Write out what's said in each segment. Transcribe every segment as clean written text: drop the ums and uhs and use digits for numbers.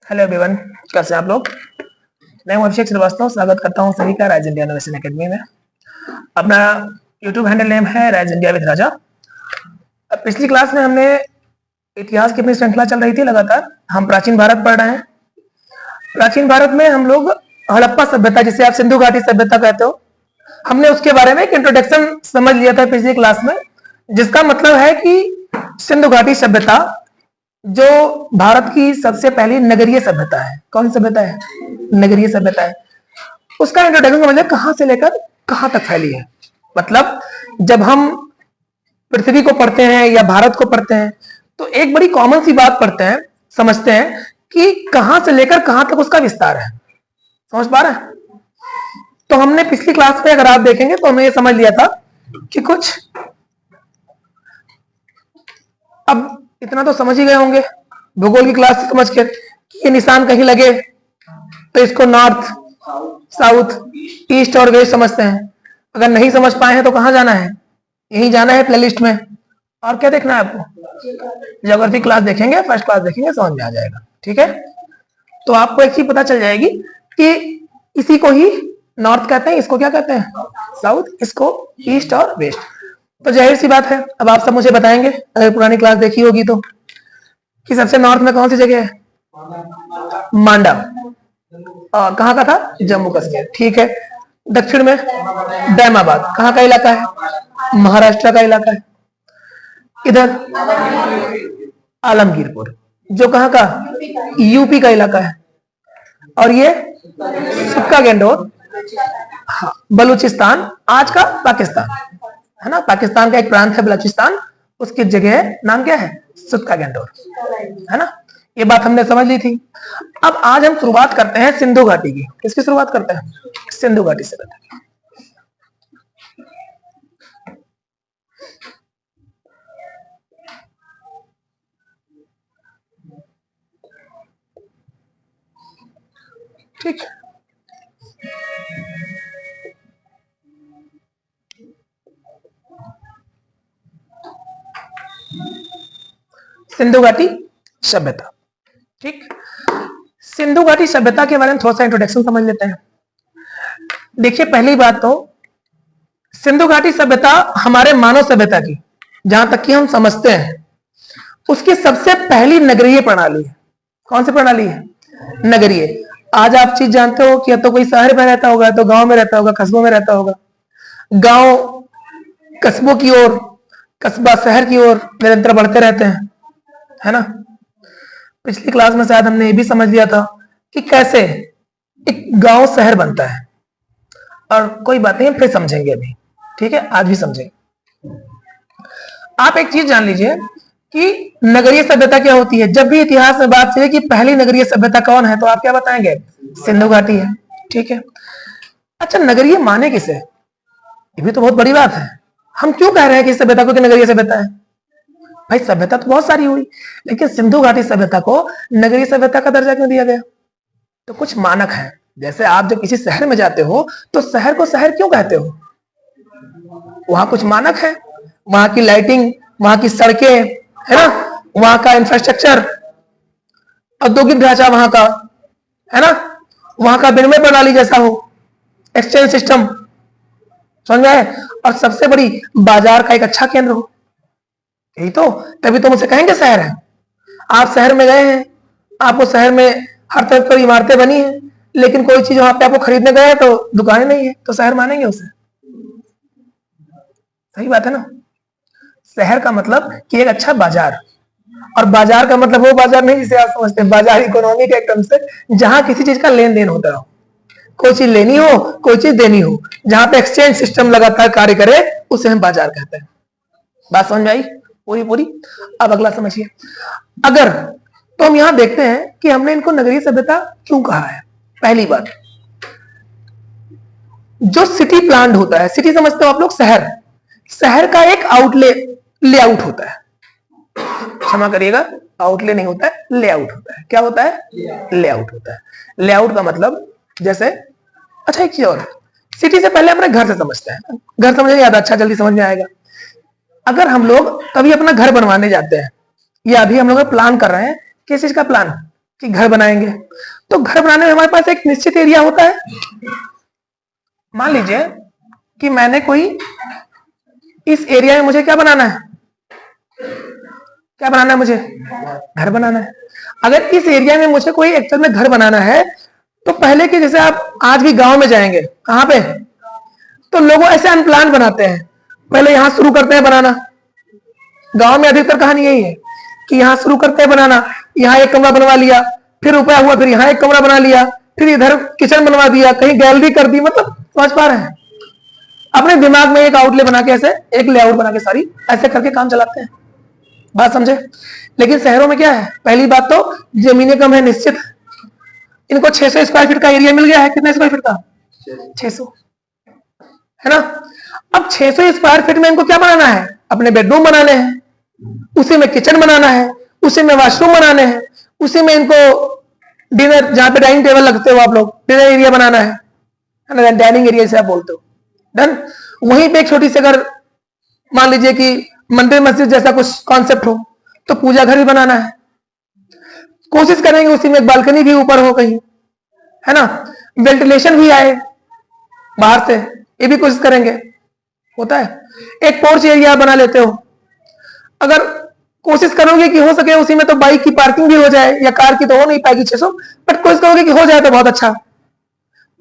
Hello everyone, कैसे हैं आप लोग। मैं हूं अभिषेक श्रीवास्तव। स्वागत करता हूं सभी का राइज इंडिया इनोवेशन एकेडमी में। अपना यूट्यूब हैंडल नेम है राइज इंडिया विद राजा। अब पिछली क्लास में हमने इतिहास की अपनी श्रृंखला चल रही थी लगातार। हम प्राचीन भारत पढ़ रहे हैं। प्राचीन भारत में हम लोग हड़प्पा सभ्यता, जिसे आप सिंधु घाटी सभ्यता कहते हो, हमने उसके बारे में एक इंट्रोडक्शन समझ लिया था पिछली क्लास में, जिसका मतलब है कि सिंधु घाटी सभ्यता जो भारत की सबसे पहली नगरीय सभ्यता है। कौन सभ्यता है? नगरीय सभ्यता है। उसका इंट्रोडक्शन समझिए, कहां से लेकर कहां तक फैली है। मतलब जब हम पृथ्वी को पढ़ते हैं या भारत को पढ़ते हैं तो एक बड़ी कॉमन सी बात पढ़ते हैं, समझते हैं कि कहां से लेकर कहां तक उसका विस्तार है। समझ पा रहे हैं? तो हमने पिछली क्लास में अगर आप देखेंगे तो हमने ये समझ लिया था कि कुछ, अब इतना तो समझ ही गए होंगे भूगोल की क्लास से समझ के कि ये निशान कहीं लगे तो इसको नॉर्थ, साउथ, ईस्ट और वेस्ट समझते हैं। अगर नहीं समझ पाए हैं तो कहां जाना है? यहीं जाना है प्लेलिस्ट में। और क्या देखना है आपको? ज्योग्राफी क्लास देखेंगे, फर्स्ट क्लास देखेंगे, समझ में आ जाएगा। ठीक है, तो आपको एक चीज पता चल जाएगी कि इसी को ही नॉर्थ कहते हैं, इसको क्या कहते हैं? साउथ, इसको ईस्ट और वेस्ट। तो जाहिर सी बात है, अब आप सब मुझे बताएंगे, अगर पुरानी क्लास देखी होगी तो, कि सबसे नॉर्थ में कौन सी जगह है? मांडा। और कहाँ का था? जम्मू कश्मीर। ठीक है। दक्षिण में डैमाबाद, कहाँ का इलाका है? महाराष्ट्र का इलाका है। इधर आलमगीरपुर, जो कहाँ का? यूपी का इलाका है। और ये सुक्का गेंडोर, हाँ, बलूचिस्तान, आज का पाकिस्तान है ना। पाकिस्तान का एक प्रांत है बलूचिस्तान, उसकी जगह नाम क्या है? सुक्का गेंडोर, है ना। ये बात हमने समझ ली थी। अब आज हम शुरुआत करते हैं सिंधु घाटी की। किसकी शुरुआत करते हैं? सिंधु घाटी से करते हैं। ठीक, सिंधु घाटी सभ्यता। ठीक, सिंधु घाटी सभ्यता के बारे में थोड़ा सा इंट्रोडक्शन समझ लेते हैं। देखिए, पहली बात तो सिंधु घाटी सभ्यता हमारे मानव सभ्यता की, जहां तक कि हम समझते हैं, उसकी सबसे पहली नगरीय प्रणाली है। कौन सी प्रणाली है? नगरीय। आज आप चीज जानते हो कि या तो कोई शहर में रहता होगा, तो गांव में रहता होगा, कस्बों में रहता होगा। गांव कस्बों की ओर, कस्बा शहर की ओर निरंतर बढ़ते रहते हैं, है ना। पिछली क्लास में शायद हमने ये भी समझ लिया था कि कैसे एक गांव शहर बनता है। और कोई बात नहीं, फिर समझेंगे अभी। ठीक है, आज भी समझेंगे। आप एक चीज जान लीजिए कि नगरीय सभ्यता क्या होती है। जब भी इतिहास में बात चले कि पहली नगरीय सभ्यता कौन है, तो आप क्या बताएंगे? सिंधु घाटी है। ठीक है। अच्छा, नगरीय माने किसे? ये भी तो बहुत बड़ी बात है। हम क्यों कह रहे हैं कि सभ्यता को कि नगरीय सभ्यता है? भाई, सभ्यता तो बहुत सारी हुई, लेकिन सिंधु घाटी सभ्यता को नगरीय सभ्यता का दर्जा क्यों दिया गया? तो कुछ मानक है। जैसे आप जब किसी शहर में जाते हो तो शहर को शहर क्यों कहते हो? वहां कुछ मानक है। वहां की लाइटिंग, वहां की सड़कें, है ना, वहां का इंफ्रास्ट्रक्चर, औद्योगिक ढांचा वहां का, है ना, वहां का विनिमय प्रणाली जैसा हो, एक्सचेंज सिस्टम, समझ में आए, और सबसे बड़ी बाजार का एक अच्छा केंद्र हो। यही तो, तभी तो मुझे कहेंगे शहर है। आप शहर में गए हैं, आपको शहर में हर तरफ की इमारतें बनी हैं, लेकिन कोई चीज वहां पे आपको खरीदने गए हैं तो दुकानें नहीं है, तो शहर मानेंगे उसे? सही बात है ना। शहर का मतलब कि एक अच्छा बाजार, और बाजार का मतलब वो बाजार नहीं जिसे आप समझते हैं, बाजार इकोनॉमी के टर्म से, जहां किसी चीज का लेन देन होता हो, कोई चीज लेनी हो, कोई चीज देनी हो, जहां पे एक्सचेंज सिस्टम लगातार कार्य करे, उसे हम बाजार कहते हैं। बात समझ में आई पूरी पूरी? अब अगला समझिए। अगर तो हम यहां देखते हैं कि हमने इनको नगरीय सभ्यता क्यों कहा है। पहली बात, जो सिटी प्लान होता है, सिटी समझते हो आप लोग? शहर, शहर का एक लेआउट होता है। क्षमा करिएगा, आउटले नहीं होता है, लेआउट होता है। क्या होता है? लेआउट होता है। लेआउट का मतलब, जैसे, अच्छा एक चीज और, सिटी से पहले अपने घर से समझते हैं। घर समझने ज्यादा अच्छा, जल्दी समझ में आएगा। अगर हम लोग कभी अपना घर बनवाने जाते हैं, या अभी हम लोग प्लान कर रहे हैं, किस चीज का प्लान? कि घर बनाएंगे, तो घर बनाने में हमारे पास एक निश्चित एरिया होता है। मान लीजिए कि मैंने कोई इस एरिया में मुझे क्या बनाना है, क्या बनाना है मुझे, घर बनाना है। अगर इस एरिया में मुझे कोई एक्चुअल में घर बनाना है, तो पहले के जैसे आप आज भी गांव में जाएंगे, कहां पे, तो लोग ऐसे अनप्लान बनाते हैं, पहले यहां शुरू करते हैं बनाना। गांव में अधिकतर कहानी यही है कि यहां शुरू करते हैं बनाना, यहां एक कमरा बनवा लिया, फिर रुपया हुआ, फिर यहां एक कमरा बना लिया, फिर इधर किचन बनवा दिया, कहीं गैलरी कर दी। मतलब समझ पा रहे हैं, अपने दिमाग में एक आउटले बना के, ऐसे एक लेआउट बना के सारी ऐसे करके काम चलाते हैं। बात समझे। लेकिन शहरों में क्या है, पहली बात तो जमीनें कम है, निश्चित। इनको 600 स्क्वायर फीट का एरिया मिल गया है। कितने स्क्वायर फीट का, 600, है ना। अब 600 स्क्वायर फीट में इनको क्या बनाना है, अपने बेडरूम बनाने हैं, उसी में किचन बनाना है, उसी में वॉशरूम बनाने हैं, उसी में इनको डिनर, जहां पे डाइनिंग टेबल लगते हो आप लोग, डिनर एरिया बनाना है ना, डाइनिंग एरिया से आप बोलते हो, डन। वहीं पे एक छोटी सी, अगर मान लीजिए कि मंदिर मस्जिद जैसा कुछ कॉन्सेप्ट हो, तो पूजा घर भी बनाना है। कोशिश करेंगे उसी में एक बालकनी भी ऊपर हो कहीं, है ना, वेंटिलेशन भी आए बाहर से, ये भी कोशिश करेंगे। होता है एक पोर्च एरिया बना लेते हो, अगर कोशिश करोगे कि हो सके उसी में तो बाइक की पार्किंग भी हो जाए, या कार की तो हो नहीं पाएगी 600, बट कोशिश करोगे कि हो जाए तो बहुत अच्छा।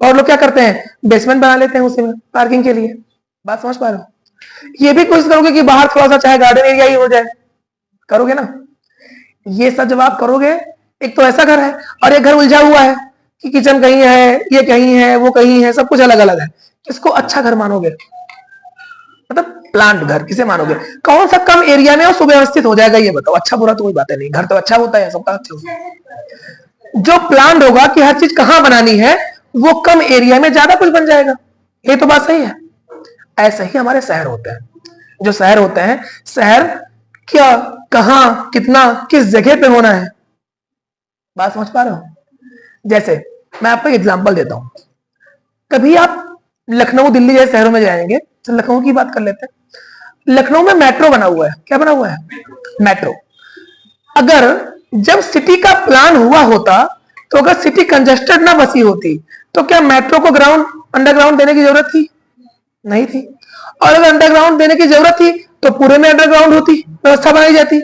और लोग क्या करते हैं, बेसमेंट बना लेते हैं उसी में पार्किंग के लिए। बात समझ पा रहे हो। ये भी कोशिश करोगे कि बाहर थोड़ा सा चाहे गार्डन एरिया ही हो जाए, करोगे ना। ये सब जब आप करोगे, एक तो ऐसा घर है, और एक घर उलझा हुआ है कि किचन कहीं है, ये कहीं है, वो कहीं है, सब कुछ अलग अलग है। किसको अच्छा घर मानोगे, मतलब प्लांट घर किसे मानोगे, कौन सा कम एरिया में और सुव्यवस्थित हो जाएगा, ये बताओ। अच्छा बुरा तो कोई बात नहीं, घर तो अच्छा होता है, सबका अच्छा होता है। जो प्लान होगा कि हर चीज कहां बनानी है, वो कम एरिया में ज्यादा कुछ बन जाएगा। ये तो बात सही है। ऐसे ही हमारे शहर होते हैं, जो शहर होते हैं, शहर क्या, कहां, कितना, किस जगह पे होना है। बात समझ पा रहे हो। जैसे मैं आपको एग्जांपल देता हूं, कभी आप लखनऊ दिल्ली जैसे शहरों में जाएंगे, तो लखनऊ की बात कर लेते हैं। लखनऊ में मेट्रो बना हुआ है, क्या बना हुआ है, मेट्रो। अगर जब सिटी का प्लान हुआ होता, तो अगर सिटी कंजेस्टेड ना बसी होती, तो क्या मेट्रो को ग्राउंड, अंडरग्राउंड देने की जरूरत थी, नहीं थी। और अगर अंडरग्राउंड देने की जरूरत थी, तो पूरे में अंडरग्राउंड होती, व्यवस्था बनाई जाती।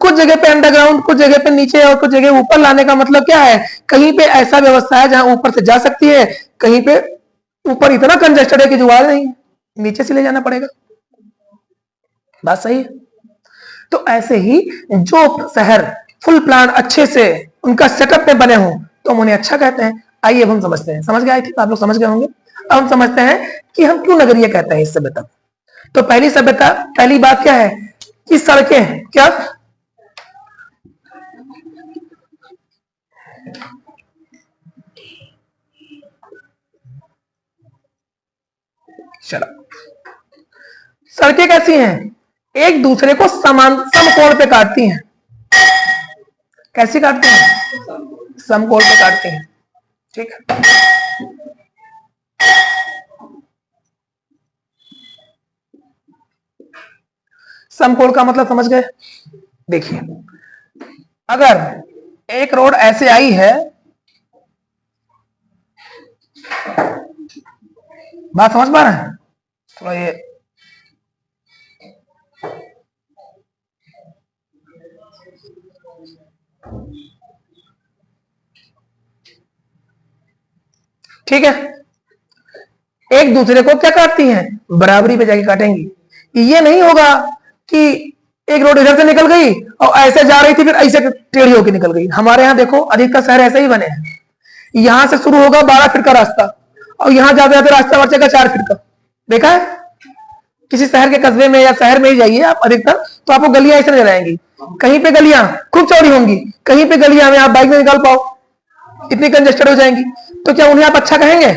कुछ जगह पे अंडरग्राउंड, कुछ जगह पे नीचे, और कुछ जगह ऊपर लाने का मतलब क्या है, कहीं पे ऐसा व्यवस्था है जहां ऊपर से जा सकती है, कहीं पे ऊपर इतना कंजेस्टेड है कि जुगाड़ नहीं है, नीचे से ले जाना पड़ेगा। बात सही है। तो ऐसे ही जो शहर फुल प्लान अच्छे से उनका सेटअप में बने हों, तो हम उन्हें अच्छा कहते हैं। आइए अब हम समझते हैं, समझ गए थे आप लोग, समझ गए होंगे। अब हम समझते हैं कि हम क्यों नगरीय कहते हैं इस सभ्यता को। तो पहली सभ्यता, पहली बात क्या है कि सड़कें, क्या, चलो, सड़कें कैसी हैं, एक दूसरे को समान समकोण पे काटती हैं। कैसी काटती हैं, समकोण पे काटती हैं, ठीक है। समकोण का मतलब समझ गए। देखिए, अगर एक रोड ऐसे आई है, बात समझ पा रहे हैं, थोड़ा ये ठीक है, एक दूसरे को क्या काटती हैं, बराबरी पे जाके काटेंगी। ये नहीं होगा कि एक रोड इधर से निकल गई और ऐसे जा रही थी, फिर ऐसे टेढ़ी होकर निकल गई। हमारे यहाँ देखो, अधिकतर शहर ऐसे ही बने हैं। यहां से शुरू होगा 12 फीट का रास्ता, और यहां जाते जाते रास्ता बचेगा 4 फीट का। देखा है, किसी शहर के कस्बे में या शहर में ही जाइए आप अधिकतर, तो आपको गलियां ऐसे नजर आएंगी। कहीं पे गलियां खूब चौड़ी होंगी, कहीं पे गलियां में आप बाइक में निकाल पाओ, इतनी कंजेस्टेड हो जाएंगी। तो क्या उन्हें आप अच्छा कहेंगे?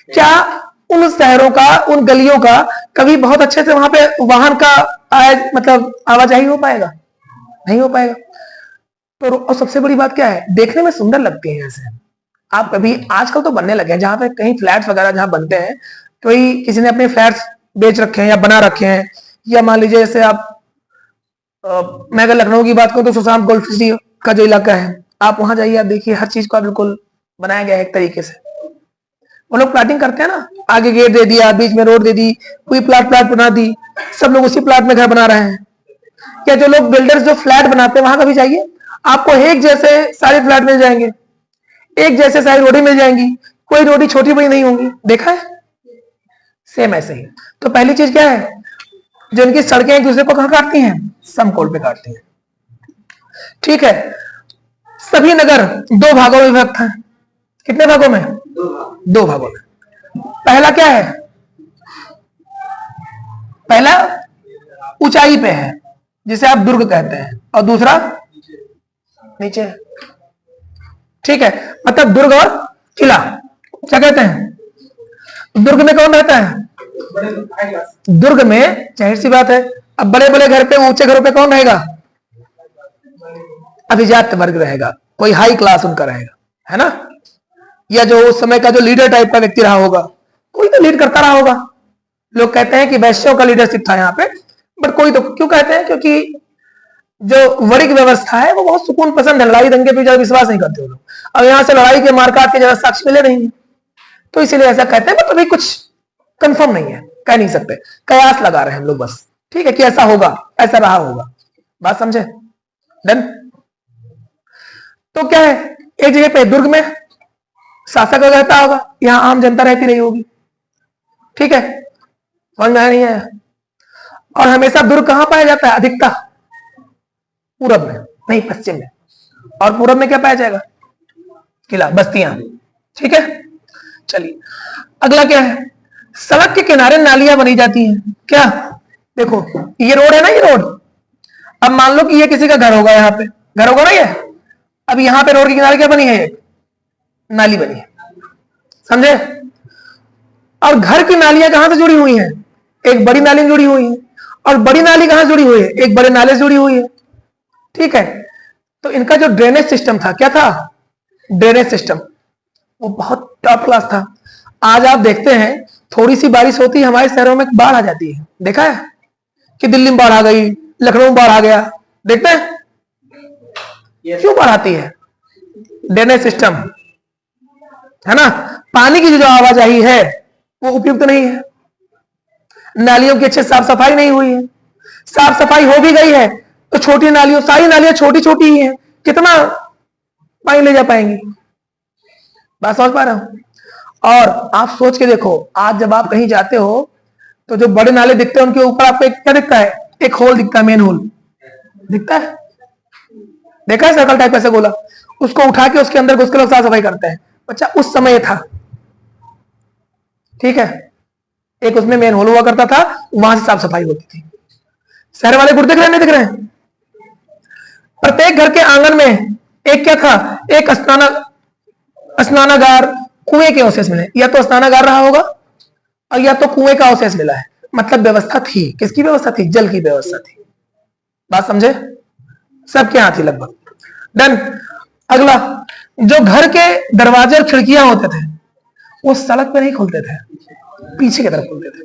क्या उन शहरों का, उन गलियों का कभी बहुत अच्छे से वहां पे वाहन का मतलब आवाजाही हो पाएगा? नहीं हो पाएगा। तो और सबसे बड़ी बात क्या है, देखने में सुंदर लगती है ऐसे। आप कभी, आजकल तो बनने लगे हैं, जहां पे कहीं फ्लैट्स वगैरह जहां बनते हैं, कोई किसी ने अपने फ्लैट्स बेच रखे हैं या बना रखे हैं, या मान लीजिए जैसे आप, मैं अगर लखनऊ की बात करूं तो सुशांत गोल्ड सिटी का जो इलाका है, आप वहां जाइए, आप देखिए हर चीज को बिल्कुल बनाया गया है एक तरीके से। वो लोग प्लाटिंग करते हैं ना, आगे गेट दे दिया, बीच में रोड दे दी, कोई प्लाट प्लाट बना दी, सब लोग उसी प्लाट में घर बना रहे हैं। क्या जो लोग बिल्डर्स जो फ्लैट बनाते हैं वहां कभी जाइए, आपको एक जैसे सारे फ्लैट मिल जाएंगे, एक जैसे सारी रोडी मिल जाएंगी, कोई रोडी छोटी बड़ी नहीं होंगी, देखा है? सेम ऐसे ही। तो पहली चीज क्या है, जो इनकी सड़कें एक दूसरे को कहां काटती हैं? समकोण पे काटती हैं। ठीक है, सभी नगर दो भागों में विभक्त हैं। कितने भागों में? दो भागों में। पहला क्या है? पहला ऊंचाई पे है, जिसे आप दुर्ग कहते हैं, और दूसरा नीचे है। ठीक है, मतलब दुर्ग और किला क्या कहते हैं? दुर्ग में कौन रहता है? दुर्ग में जाहिर सी बात है, अब बड़े बड़े घर पे, ऊंचे घरों पे कौन रहेगा? अभिजात वर्ग रहेगा, कोई हाई क्लास उनका रहेगा, है ना? या जो उस समय का जो लीडर टाइप का व्यक्ति रहा होगा, कोई तो लीड करता रहा होगा। लोग कहते हैं कि वैश्यों का लीडरशिप था यहाँ पे, बट कोई तो, क्यों कहते हैं? क्योंकि जो वर्ग व्यवस्था है वो बहुत सुकून पसंद है, लड़ाई दंगे पे ज्यादा विश्वास नहीं करते वो लोग। अब यहाँ से लड़ाई के मारकाट के ज्यादा साक्ष्य मिले नहीं, तो इसीलिए ऐसा कहते हैं, बट अभी कुछ कंफर्म नहीं है, कह नहीं सकते, कयास लगा रहे हैं हम लोग बस। ठीक है, कि ऐसा होगा, ऐसा रहा होगा। बात समझे? डन? तो क्या है, एक जगह पे दुर्ग में शासक रहता होगा, यहां आम जनता रहती रही होगी। ठीक है, समझ में नहीं है? और हमेशा दुर्ग कहां पाया जाता है? अधिकता पूरब में, नहीं पश्चिम में। और पूरब में क्या पाया जाएगा? किला, बस्तियां। ठीक है, चलिए अगला क्या है? सड़क के किनारे नालियां बनी जाती हैं। क्या? देखो ये रोड है ना, ये रोड। अब मान लो कि ये किसी का घर होगा, यहाँ पे घर होगा ना ये। अब यहाँ पे रोड के किनारे क्या बनी है? एक नाली बनी है, समझे? और घर की नालियां कहां से जुड़ी हुई हैं? एक बड़ी नाली जुड़ी हुई है, और बड़ी नाली कहां जुड़ी हुई है? एक बड़े नाले से जुड़ी हुई है। ठीक है, तो इनका जो ड्रेनेज सिस्टम था, क्या था? ड्रेनेज सिस्टम वो बहुत टॉप क्लास था। आज आप देखते हैं थोड़ी सी बारिश होती है, हमारे शहरों में बाढ़ आ जाती है। देखा है कि दिल्ली में बाढ़ आ गई, लखनऊ में बाढ़ आ गया, देखते हैं? क्यों बाढ़ आती है? ड्रेनेज सिस्टम, है ना? पानी की जो आवाजाही है वो उपयुक्त नहीं है, नालियों की अच्छे साफ सफाई नहीं हुई है। साफ सफाई हो भी गई है तो छोटी नालियों, सारी नालियां छोटी छोटी ही हैं, कितना पानी ले जा पाएंगी? बात समझ पा रहे हो? और आप सोच के देखो, आज जब आप कहीं जाते हो तो जो बड़े नाले दिखते हैं उनके ऊपर आपको क्या दिखता है? एक होल दिखता है, मेन होल दिखता है। देखा है सर्कल टाइप ऐसे गोला, उसको उठा के उसके अंदर घुस के लोग साफ सफाई करते हैं। अच्छा, उस समय था, ठीक है, एक उसमें मेन होल हुआ करता था, वहां से साफ सफाई होती थी। शहर वाले गुड़ दिख रहे हैं, नहीं दिख रहे हैं? प्रत्येक घर के आंगन में एक क्या था? एक स्नानागार, कुएं के अवशेष मिले, या तो स्नानागार रहा होगा और या तो कुएं का अवशेष मिला है। मतलब व्यवस्था थी, किसकी व्यवस्था थी? जल की व्यवस्था थी। बात समझे? सबके यहां थी लगभग। डन? अगला, जो घर के दरवाजे और खिड़कियां होते थे वो सड़क पे नहीं खुलते थे, पीछे की तरफ खुलते थे।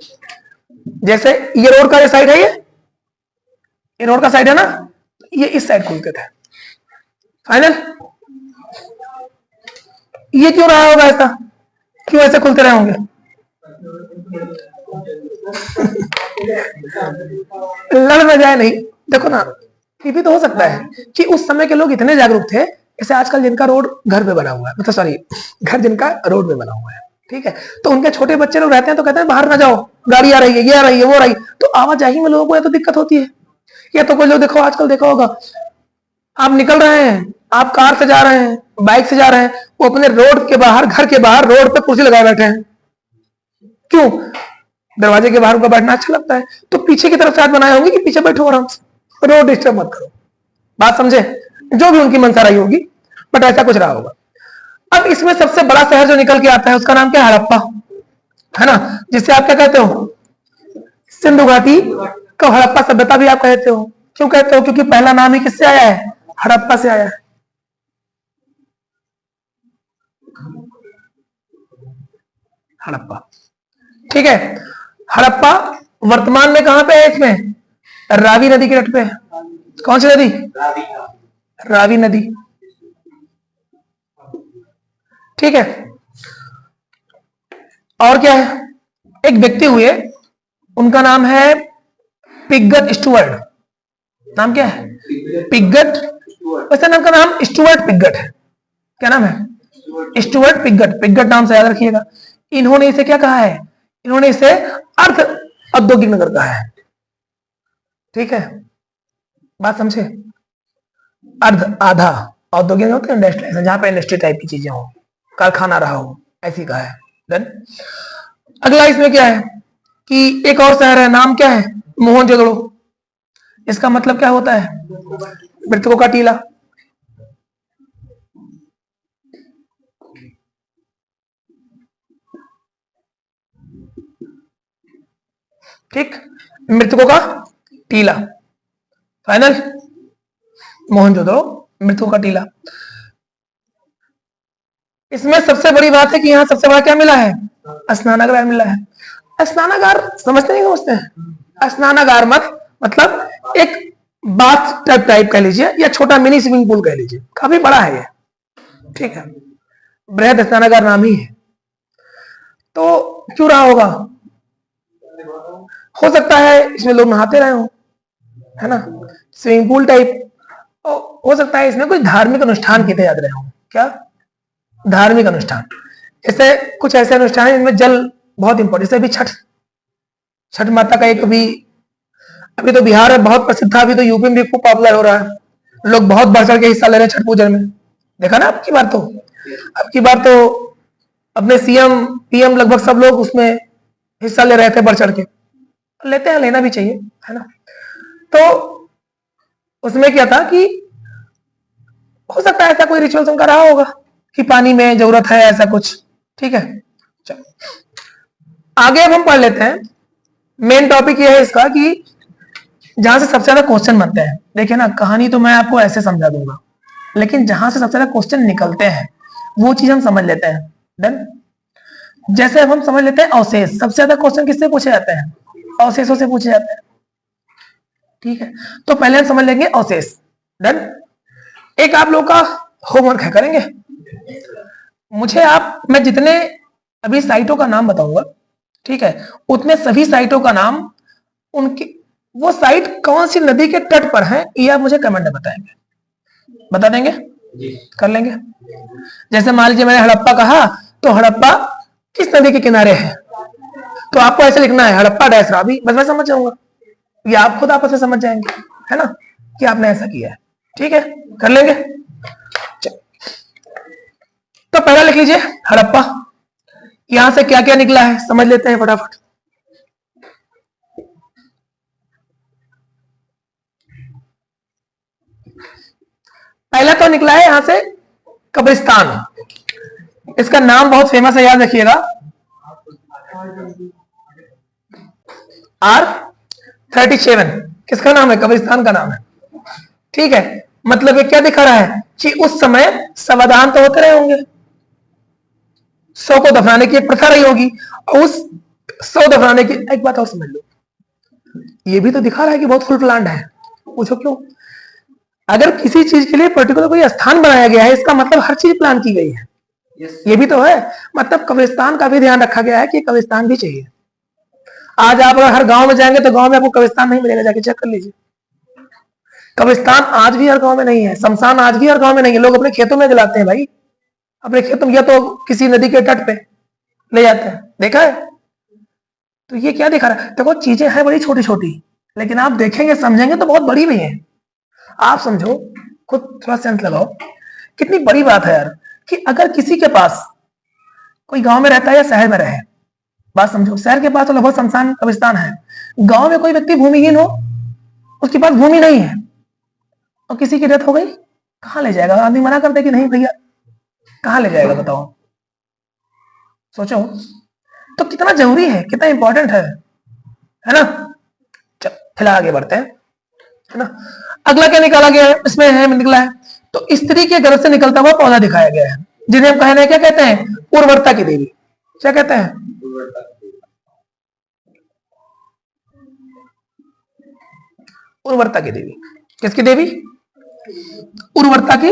जैसे ये रोड का साइड है, ये रोड का साइड है ना, ये इस साइड खुलते थे। फाइनल? ये क्यों रहा होगा ऐसा? क्यों ऐसे खुलते रहे होंगे? लड़ न जाए नहीं, देखो ना, ये भी तो हो सकता है कि उस समय के लोग इतने जागरूक थे, जैसे आजकल जिनका रोड घर पे बना हुआ है, मतलब सॉरी, घर जिनका रोड पे बना हुआ है, ठीक है, तो उनके छोटे बच्चे लोग रहते हैं तो कहते हैं बाहर ना जाओ, गाड़ी आ रही है, ये आ रही है, वो आ रही है। तो आवाजाही में लोगों को या तो दिक्कत होती है, या तो कोई लोग देखो आजकल देखा होगा, आप निकल रहे हैं, आप कार से जा रहे हैं, बाइक से जा रहे हैं, वो अपने रोड के बाहर, घर के बाहर रोड पे कुर्सी लगाए बैठे हैं। क्यों? दरवाजे के बाहर उनका बैठना अच्छा लगता है, तो पीछे की तरफ शायद बनाए होंगे कि पीछे बैठो आराम से, रोड डिस्टर्ब मत करो। बात समझे? जो भी उनकी मंशा रही होगी, बट ऐसा कुछ रहा होगा। अब इसमें सबसे बड़ा शहर जो निकल के आता है उसका नाम क्या है? हड़प्पा, है ना, जिससे आप क्या कहते हो? सिंधु घाटी को हड़प्पा सभ्यता भी आप कहते हो। क्यों कहते हो? क्योंकि पहला नाम ही किससे आया है? हड़प्पा से आया है। हड़प्पा, ठीक है। हड़प्पा वर्तमान में कहां पे है? इसमें रावी नदी के तट पे है। कौन सी नदी? रावी नदी। ठीक है। और क्या है, एक व्यक्ति हुए, उनका नाम है पिगट स्टुअर्ट। नाम क्या है? पिगट। वैसे नाम का नाम स्टुअर्ट पिगट है। क्या नाम है? Stuart Piggott. पिगट नाम से याद रखिएगा। इन्होंने इसे क्या कहा है? इन्होंने इसे अर्ध औद्योगिक नगर कहा है। ठीक है, बात समझे? अर्ध, आधा औद्योगिक होता है इंडस्ट्रियल, जहां पे इंडस्ट्री टाइप की चीजें हो, कारखाना रहा हो, ऐसी कहा है। देन अगला इसमें क्या है कि एक और शहर है, नाम क्या है? मोहनजोदड़ो। इसका मतलब क्या होता है? मृतकों का टीला। ठीक, मृतकों का टीला। फाइनल, मोहनजोदड़ो मृतकों का टीला। इसमें सबसे बड़ी बात है कि यहाँ सबसे बड़ा क्या मिला है? स्नानागार मिला है। स्नानागार समझते नहीं समझते हैं? स्नानागार मतलब एक बाथ टाइप कह लीजिए, या छोटा मिनी स्विमिंग पूल कह लीजिए, काफी बड़ा है ये। ठीक है, बृहद स्नानागार नाम ही है। तो क्यों रहा होगा? हो सकता है इसमें लोग नहाते रहे हो, है ना, स्विमिंग पूल टाइप। हो सकता है इसमें कुछ धार्मिक अनुष्ठान किए जाते रहे हो। क्या? धार्मिक अनुष्ठान। जैसे कुछ ऐसे अनुष्ठान है जिनमें जल बहुत इंपॉर्टेंट, जैसे अभी छठ माता का एक अभी तो बिहार में बहुत प्रसिद्ध था, अभी तो यूपी में भी खूब पॉपुलर हो रहा है। लोग बहुत बढ़ चढ़ के हिस्सा ले रहे हैं छठ पूजा में। देखा ना अब की बार तो अपने सीएम पीएम लगभग सब लोग उसमें हिस्सा ले रहे थे, बढ़ चढ़ के। लेते हैं, लेना भी चाहिए, है ना। तो उसमें क्या था कि हो सकता है ऐसा कोई रिचुअल्स उनका रहा होगा कि पानी में जरूरत है, ऐसा कुछ। ठीक है, चलो आगे अब हम पढ़ लेते हैं। मेन टॉपिक ये है इसका कि जहां से सबसे ज्यादा क्वेश्चन बनते हैं। देखिए ना, कहानी तो मैं आपको ऐसे समझा दूंगा, लेकिन जहां से सबसे ज्यादा क्वेश्चन निकलते हैं वो चीज हम समझ लेते हैं। डन। जैसे अब हम समझ लेते हैं अवशेष। सबसे ज्यादा क्वेश्चन किससे पूछे जाते हैं? अवशेषों से पूछे जाते हैं। ठीक है, तो पहले हम समझ लेंगे अवशेष। डन। एक आप लोग का होमवर्क है, करेंगे? मैं जितने अभी साइटों का नाम बताऊंगा, ठीक है, उतने सभी साइटों का नाम, उनकी वो साइट कौन सी नदी के तट पर है, ये आप मुझे कमेंट में बताएंगे। बता देंगे? कर लेंगे। जैसे मान लीजिए मैंने हड़प्पा कहा, तो हड़प्पा किस नदी के किनारे है, तो आपको ऐसे लिखना है हड़प्पा डैश रावी, बस मैं समझ जाऊंगा। ये आप खुद आपस में समझ जाएंगे, है ना, कि आपने ऐसा किया है। ठीक है, कर लेंगे। तो पहला लिख लीजिए हड़प्पा। यहां से क्या क्या निकला है समझ लेते हैं फटाफट। पहला तो निकला है यहां से कब्रिस्तान। इसका नाम बहुत फेमस है, याद रखिएगा। R37 किसका नाम है? कब्रिस्तान का नाम है। ठीक है, मतलब ये क्या दिखा रहा है कि उस समय समाधान तो होते रहे होंगे, शव को दफनाने की एक प्रथा रही होगी, और उस शव दफनाने की एक बात और समझ लो, ये भी तो दिखा रहा है कि बहुत फुल प्लान्ड है। पूछो क्यों? अगर किसी चीज के लिए पर्टिकुलर कोई स्थान बनाया गया है, इसका मतलब हर चीज प्लान की गई है। ये भी तो है, मतलब कब्रिस्तान का भी ध्यान रखा गया है कि कब्रिस्तान भी चाहिए। आज आप अगर हर गांव में जाएंगे तो गांव में आपको कब्रिस्तान नहीं मिलेगा, जाके चेक कर लीजिए। कब्रिस्तान आज भी हर गांव में नहीं है, शमशान आज भी हर गांव में नहीं है। लोग अपने खेतों में जलाते हैं भाई, अपने खेतों में, या तो किसी नदी के तट पे ले जाते हैं, देखा है। तो ये क्या दिखा रहा है? देखो चीजें हैं बड़ी छोटी छोटी, लेकिन आप देखेंगे समझेंगे तो बहुत बड़ी भी है। आप समझो, खुद थोड़ा सेंस लगाओ, कितनी बड़ी बात है यार, कि अगर किसी के पास कोई गांव में रहता है या शहर में रहे, बात समझो, शहर के पास तो लगभग शमशान कब्रिस्तान है, गांव में कोई व्यक्ति भूमिहीन हो, उसके पास भूमि नहीं है, और किसी की डेथ हो गई, कहां ले जाएगा? आदमी मना करते कि नहीं भैया, कहां ले जाएगा बताओ? सोचो तो कितना जरूरी है, कितना इंपॉर्टेंट है ना। चल फिलहाल आगे बढ़ते हैं, है ना। अगला क्या निकाला गया है? इसमें है निकला है, तो स्त्री के गर्भ से निकलता हुआ पौधा दिखाया गया है, जिन्हें हम कहने क्या कहते हैं? उर्वरता की देवी। क्या कहते हैं? उर्वरता की देवी। किसकी देवी? उर्वरता की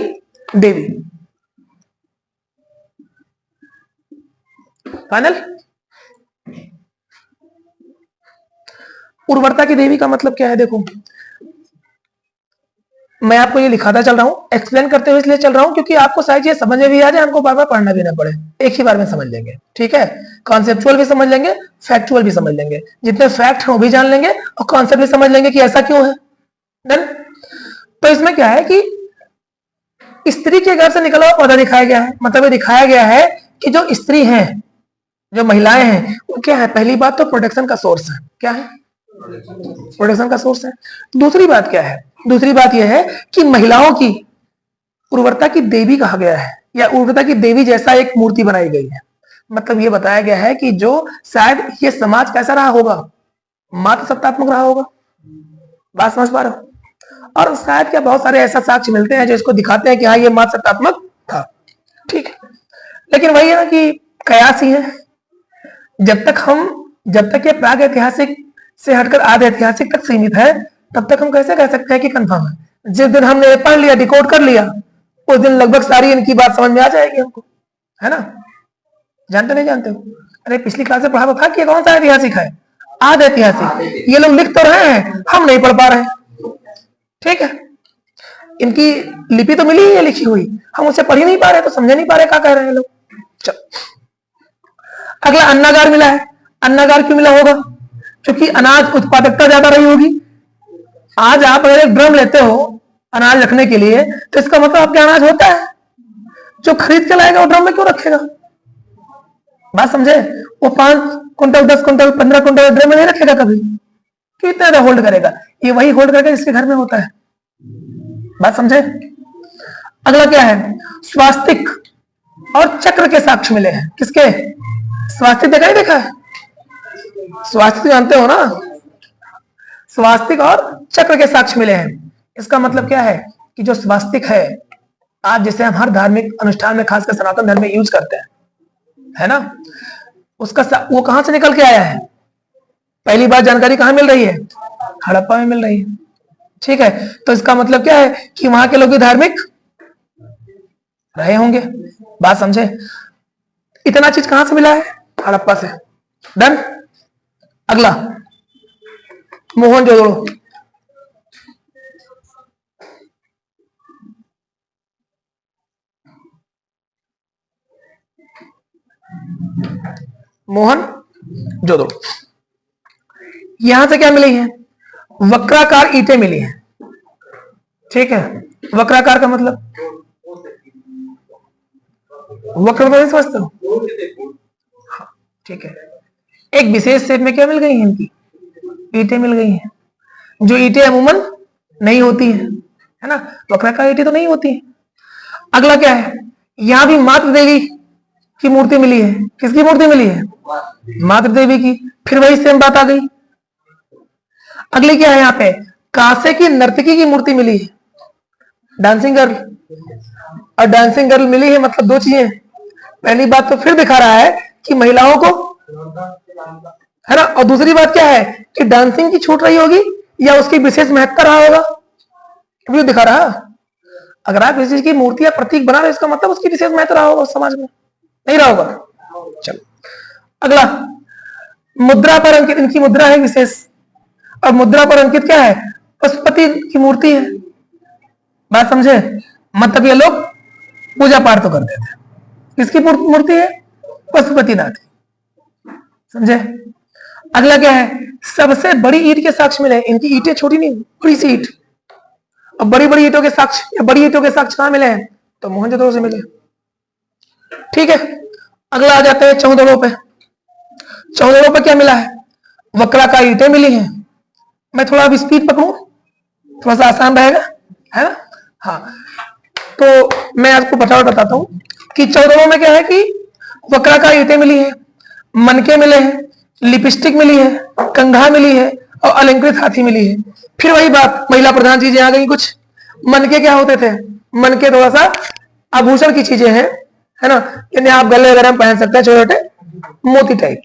देवी। फाइनल। उर्वरता की देवी का मतलब क्या है? देखो, मैं आपको ये लिखाता चल रहा हूं, एक्सप्लेन करते हुए इसलिए चल रहा हूं क्योंकि आपको सारी चीजें समझ में भी आ जाए, हमको बार बार पढ़ना भी ना पड़े, एक ही बार में समझ लेंगे। ठीक है, कॉन्सेप्चुअल भी समझ लेंगे, फैक्चुअल भी समझ लेंगे, जितने फैक्ट हैं वो भी जान लेंगे और कॉन्सेप्ट भी समझ लेंगे कि ऐसा क्यों है। डन। तो इसमें क्या है कि स्त्री के घर से निकला हुआ पौधा दिखाया गया है, मतलब ये दिखाया गया है कि जो स्त्री हैं, जो महिलाएं हैं, वो क्या है? पहली बात तो प्रोटेक्शन का सोर्स है। क्या है? प्रोटेक्शन का सोर्स है। दूसरी बात क्या है? दूसरी बात यह है कि महिलाओं की उर्वरता की देवी कहा गया है, या उर्वरता की देवी जैसा एक मूर्ति बनाई गई है। मतलब ये बताया गया है कि जो शायद ये समाज कैसा रहा होगा, मात्र सत्तात्मक रहा होगा। बात समझ पा रहे हो? और शायद क्या बहुत सारे ऐसा साक्ष्य मिलते हैं जो इसको दिखाते हैं कि हाँ ये मात्र सत्तात्मक था। ठीक है, लेकिन वही है ना कि कयास ही है। जब तक ये प्राग ऐतिहासिक से हटकर आधे ऐतिहासिक तक सीमित है, तब तक हम कैसे कह सकते हैं कि कंफर्म है? जिस दिन हमने पढ़ लिया, डिकोड कर लिया, उस दिन लगभग सारी इनकी बात समझ में आ जाएगी हमको, है ना? जानते नहीं जानते हो? अरे पिछली क्लास में पढ़ा था कि कौन सा ऐतिहासिक है? आधे ऐतिहासिक। ये लोग लिख तो रहे हैं, हम नहीं पढ़ पा रहे हैं। ठीक है, इनकी लिपि तो मिली है लिखी हुई, हम उसे पढ़ ही नहीं पा रहे, तो समझ नहीं पा रहे क्या कह रहे हैं लोग। चलो, अगला अन्नागार मिला है। अन्नागार क्यों मिला होगा? क्योंकि अनाज उत्पादकता ज्यादा रही होगी। आज आप अगर एक ड्रम लेते हो अनाज रखने के लिए, तो इसका मतलब आपके अनाज होता है, जो खरीद के लाएगा वो ड्रम में क्यों रखेगा? बात समझे? वो 5 क्विंटल 10 क्विंटल 15 क्विंटल ड्रम में नहीं रखेगा कभी, कितना होल्ड करेगा? ये वही होल्ड करके जिसके घर में होता है। बात समझे? अगला क्या है? स्वास्तिक और चक्र के साक्ष्य मिले हैं। किसके? स्वास्तिक देखा ही देखा है? स्वास्तिक जानते हो ना? स्वास्तिक और चक्र के साक्ष्य मिले हैं। इसका मतलब क्या है कि जो स्वास्तिक है, आज जिसे हम हर धार्मिक अनुष्ठान में, खासकर सनातन धर्म में यूज करते हैं, है ना, उसका वो कहां से निकल के आया है? पहली बार जानकारी कहां मिल रही है? हड़प्पा में मिल रही है। ठीक है, तो इसका मतलब क्या है कि वहां के लोग भी धार्मिक रहे होंगे। बात समझे? इतना चीज कहां से मिला है? हड़प्पा से। डन। अगला मोहनजोदड़ो। मोहनजोदड़ो, यहां से क्या मिली है? वक्राकार ईंटें मिली हैं। ठीक है, वक्राकार का मतलब वक्र नहीं समझते हो? हाँ, ठीक है, एक विशेष शेप में क्या मिल गई है? इनकी ईंटें मिल गई हैं, जो ईंटें अमूमन नहीं होती है ना? वक्राकार ईंटें तो नहीं होती है। अगला क्या है? यहां भी मातृ देवी की मूर्ति मिली है। किसकी मूर्ति मिली है? मातृ देवी की। फिर वही सेम बात आ गई। अगली क्या है? यहाँ पे कांसे की नर्तकी की मूर्ति मिली है, डांसिंग गर्ल। और डांसिंग गर्ल मिली है मतलब दो चीजें। पहली बात तो फिर दिखा रहा है कि महिलाओं को, है ना, और दूसरी बात क्या है कि डांसिंग की छूट रही होगी या उसकी विशेष महत्ता रहा होगा, भी दिखा रहा। अगर आप किसी चीज की मूर्ति या प्रतीक बना रहे, इसका मतलब उसकी विशेष महत्ता रहा होगा समाज में, नहीं रहा होगा। चलो, अगला मुद्रा पर अंकित, इनकी मुद्रा है विशेष, और मुद्रा पर अंकित क्या है? पशुपति की मूर्ति है। बात समझे? मतलब ये लोग पूजा पाठ तो करते थे। किसकी मूर्ति है? पशुपतिनाथ की। समझे? अगला क्या है? सबसे बड़ी ईंट के साक्ष्य मिले। इनकी ईंटें छोटी नहीं, बड़ी सी ईंट, और बड़ी बड़ी ईंटों के साक्ष्य, या बड़ी ईंटों के साक्ष्य कहां मिले हैं? तो मोहनजोदड़ो से मिले। ठीक है, अगला आ जाते हैं चौदड़ों पे। चौदड़ों पे क्या मिला है? वक्राकार ईंटें मिली हैं। मैं थोड़ा अब स्पीड पकड़ूं, थोड़ा सा आसान रहेगा, है ना? हाँ, तो मैं आपको बताता हूं कि चौदड़ों में क्या है कि वक्राकार ईंटें मिली है, मनके मिले हैं, लिपस्टिक मिली है, कंघा मिली है, और अलंकृत हाथी मिली है। फिर वही बात, महिला प्रधान चीजें आ गई कुछ। मनके क्या होते थे? मनके थोड़ा सा आभूषण की चीजें हैं, है ना, यानी आप गले वगैरह में पहन सकते हैं, छोटे छोटे मोती टाइप।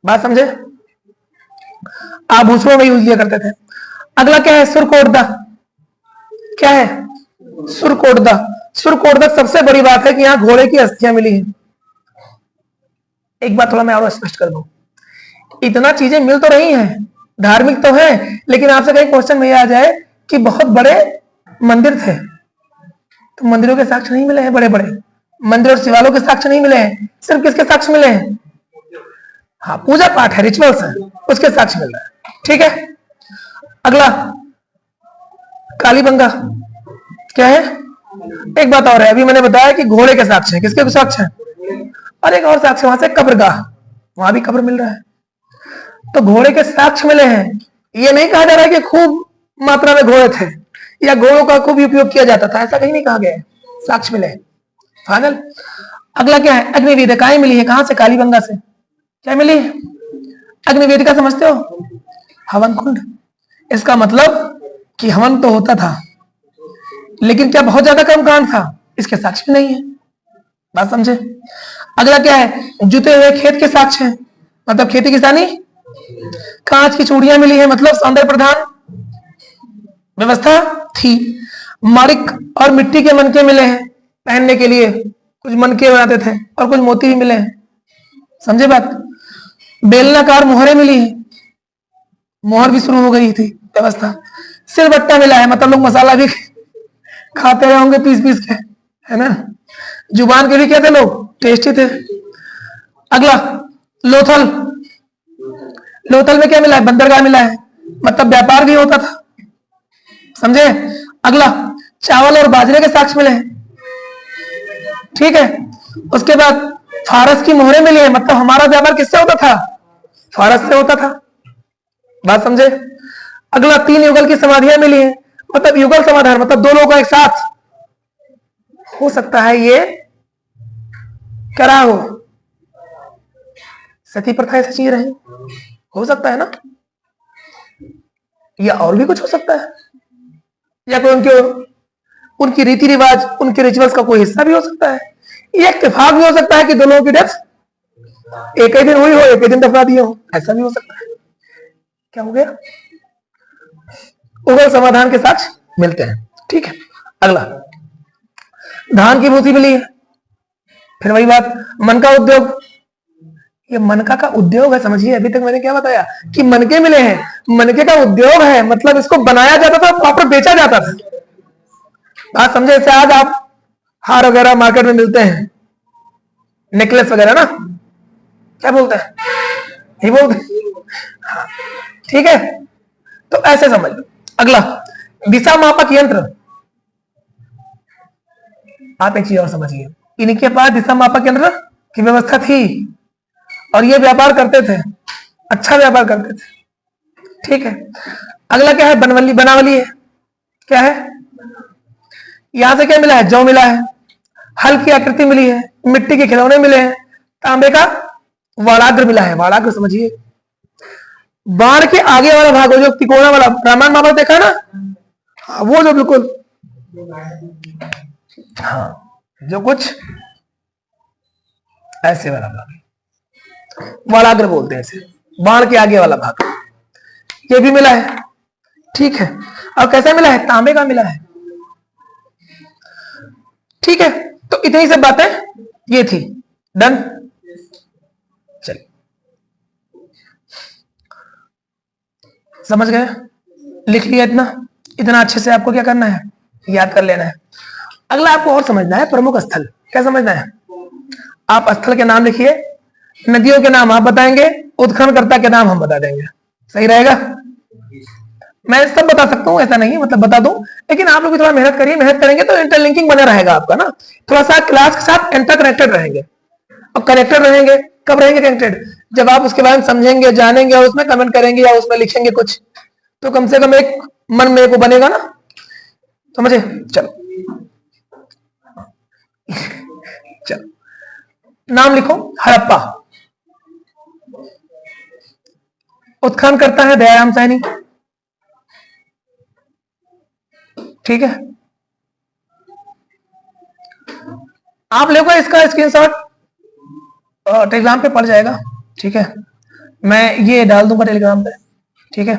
बात समझे? आभूषणों में यूज किया करते थे। अगला क्या है? सुरकोटदा। क्या है? सुरकोटदा। सुरकोटदा सबसे बड़ी बात है कि यहाँ घोड़े की अस्थियां मिली हैं। एक बात थोड़ा मैं और स्पष्ट कर दूं, इतना चीजें मिल तो रही हैं, धार्मिक तो है, लेकिन आपसे कहीं क्वेश्चन में आ जाए कि बहुत बड़े मंदिर थे, तो मंदिरों के साक्ष्य नहीं मिले हैं, बड़े बड़े मंदिर और शिवालयों के साक्ष्य नहीं मिले हैं, सिर्फ किसके साक्ष्य मिले हैं? हाँ, पूजा पाठ है, रिचुअल्स है, उसके साक्ष्य मिल रहा है। ठीक है, अगला कालीबंगा क्या है? एक बात और है, अभी मैंने बताया कि घोड़े के साक्ष्य है, किसके साक्ष्य है? और एक और साक्ष्य वहां से कब्रगाह, वहां भी कब्र मिल रहा है, तो घोड़े के साक्ष्य मिले हैं। ये नहीं कहा जा रहा है कि खूब मात्रा में घोड़े थे या घोड़ों का खूब उपयोग किया जाता था, ऐसा कहीं नहीं कहा गया है, साक्ष्य मिले। फाइनल। अगला क्या है? अग्निवेदिकाएं मिली है, कहां से? कालीबंगा से। क्या मिली? अग्निवेदिका समझते हो? हवन कुंड। इसका मतलब कि हवन तो होता था, लेकिन क्या बहुत ज्यादा कम कांड था? इसके साक्ष्य नहीं है, बात समझे। अगला क्या है? जुते हुए खेत के साक्ष्य है, मतलब खेती किसानी। कांच की चूड़ियां मिली है, मतलब सौंदर्य प्रधान व्यवस्था थी। माणिक और मिट्टी के मनके मिले हैं पहनने के लिए, कुछ मनके बनाते थे, और कुछ मोती भी मिले हैं, समझे बात। बेलनाकार मोहरें मिली है, मोहर भी शुरू हो गई थी व्यवस्था। सिलबट्टा मिला है, मतलब लोग मसाला भी खाते रहे होंगे पीस पीस के, है ना। जुबान के भी क्या थे लोग? टेस्टी थे। अगला लोथल। लोथल में क्या मिला है? बंदरगाह मिला है, मतलब व्यापार भी होता था, समझे। अगला चावल और बाजरे के साक्ष्य मिले हैं, ठीक है। उसके बाद फारस की मोहरें मिली है, मतलब हमारा व्यापार किससे होता था? फारस से होता था, बात समझे। अगला 3 युगल की समाधियां मिली हैं, मतलब युगल समाधान, मतलब दो लोगों का एक साथ हो सकता है, ये करा हो। सती प्रथा ऐसी चीज रही, हो सकता है ना, या और भी कुछ हो सकता है, या कोई उनकी रीति रिवाज, उनके रिचुअल्स का कोई हिस्सा भी हो सकता है। ये इत्तेफाक भी हो सकता है कि दो लोगों की डेथ एक ही दिन हुई हो, एक ही दिन दफना दिए हो, ऐसा भी हो सकता है। क्या हो गया? उगल समाधान के साक्ष्य मिलते हैं, ठीक है। अगला धान की भूसी मिली है, फिर वही बात, मनका उद्योग। ये मनका का उद्योग है, समझिए। अभी तक मैंने क्या बताया कि मनके मिले हैं, मनके का उद्योग है, मतलब इसको बनाया जाता था, प्रॉपर बेचा जाता था, बात समझे। जैसे आज आप हार वगैरह मार्केट में मिलते हैं, नेकलेस वगैरह ना, क्या बोलते हैं? नहीं बोलते, हाँ, ठीक है। तो ऐसे समझ लो। अगला दिशा मापक यंत्र। आप एक चीज और समझिए, इनके पास दिशा मापक यंत्र की व्यवस्था थी, और ये व्यापार करते थे, अच्छा व्यापार करते थे, ठीक है। अगला क्या है? बनवली, बनावली है, क्या है? यहां से क्या मिला है? जौ मिला है, हल की आकृति मिली है, मिट्टी के खिलौने मिले हैं, तांबे का वाड़ाग्र मिला है। वाड़ाग्र समझिए, बाण के आगे वाला भाग, जो तिकोना वाला, रामायण महाभारत देखा ना, हाँ, वो जो बिल्कुल, हाँ, जो कुछ ऐसे वाला भाग वाड़ाग्र बोलते हैं इसे, बाण के आगे वाला भाग, ये भी मिला है, ठीक है। और कैसा मिला है? तांबे का मिला है, ठीक है। तो इतनी सब बातें ये थी, डन। चलिए, समझ गए? लिख लिया इतना? इतना अच्छे से आपको क्या करना है? याद कर लेना है। अगला आपको और समझना है, प्रमुख स्थल। क्या समझना है? आप स्थल के नाम लिखिए, नदियों के नाम आप बताएंगे, उत्खननकर्ता के नाम हम बता देंगे, सही रहेगा? मैं सब बता सकता हूँ, ऐसा नहीं, मतलब बता दूं, लेकिन आप लोग भी थोड़ा मेहनत करिए, मेहनत करेंगे तो इंटरलिंकिंग बना रहेगा आपका ना, थोड़ा सा क्लास के साथ इंटर कनेक्टेड रहेंगे। और कनेक्टेड रहेंगे, कब रहेंगे कनेक्टेड? जब आप उसके बारे में समझेंगे, जानेंगे, और उसमें कमेंट करेंगे या उसमें लिखेंगे कुछ, तो कम से कम एक मन में को बनेगा ना, समझे। चलो चलो, नाम लिखो, हड़प्पा। उत्खनन करता है दयाराम सैनी, ठीक है। आप लोगों का इसका स्क्रीनशॉट टेलीग्राम पे पड़ जाएगा, ठीक है। मैं ये डाल दूंगा टेलीग्राम पे, ठीक है।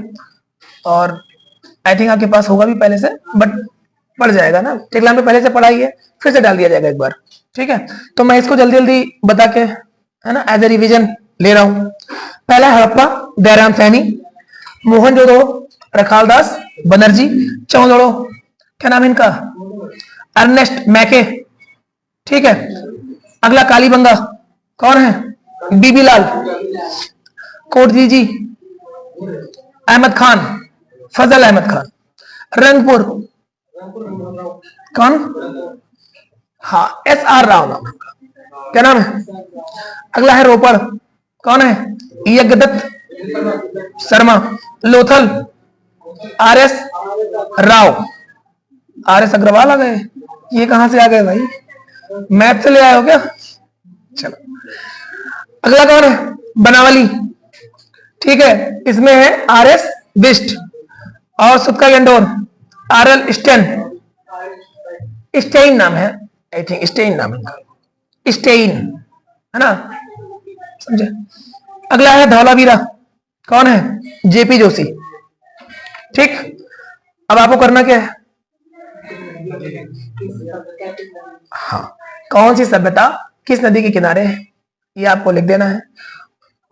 और आई थिंक आपके पास होगा भी पहले से, बट पड़ जाएगा ना टेलीग्राम पे, पहले से पढ़ा ही है, फिर से डाल दिया जाएगा एक बार, ठीक है। तो मैं इसको जल्दी जल्दी बता के है ना, एज ए रिविजन ले रहा हूं। पहला हड़प्पा, दयाराम सैनी, मोहनजोदड़ो, रखालदास बनर्जी, चौदड़ो, क्या नाम है इनका, अर्नेस्ट मैके, ठीक है। अगला कालीबंगा, कौन है, बीबी लाल, कोटजी जी, अहमद खान, फजल अहमद खान। रंगपुर, कौन, हाँ, एस आर राव नाम, क्या नाम है। अगला है रोपड़, कौन है, Yagyadatt Sharma. Lothal, R S Rao, R S Agarwal आ गए, ये कहां से आ गए भाई, मैथ से ले आए हो क्या। चलो अगला कौन है, बनावली, ठीक है, इसमें है आर एस बिस्ट और सुतका यंडोर, आर एल स्टेन, स्टेइन नाम है, आई थिंक स्टेइन नाम है, स्टेइन, है ना, समझे। अगला है धौलावीरा, कौन है, जेपी जोशी, ठीक। अब आपको करना क्या है, हाँ, कौन सी सभ्यता किस नदी के किनारे है, ये आपको लिख देना है।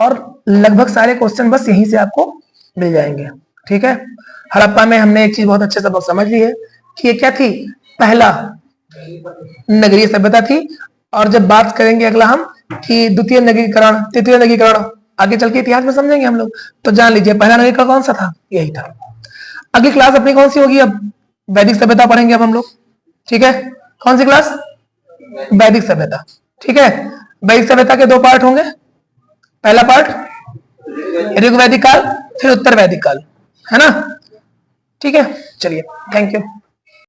और लगभग सारे क्वेश्चन बस यहीं से आपको मिल जाएंगे, ठीक है। हड़प्पा में हमने एक चीज बहुत अच्छे से समझ ली है कि ये क्या थी, पहला नगरीय सभ्यता थी। और जब बात करेंगे अगला हम कि द्वितीय नगरीकरण, तृतीय नगरीकरण, आगे चल के इतिहास में समझेंगे हम लोग, तो जान लीजिए पहला नगरीकरण कौन सा था, यही था। अगली क्लास अपनी कौन सी होगी, अब वैदिक सभ्यता पढ़ेंगे अब हम लोग, ठीक है। कौन सी क्लास, वैदिक सभ्यता, ठीक है। वैदिक सभ्यता के दो पार्ट होंगे, पहला पार्ट ऋग वैदिक काल, फिर उत्तर वैदिक काल, है ना, ठीक है। चलिए, थैंक यू।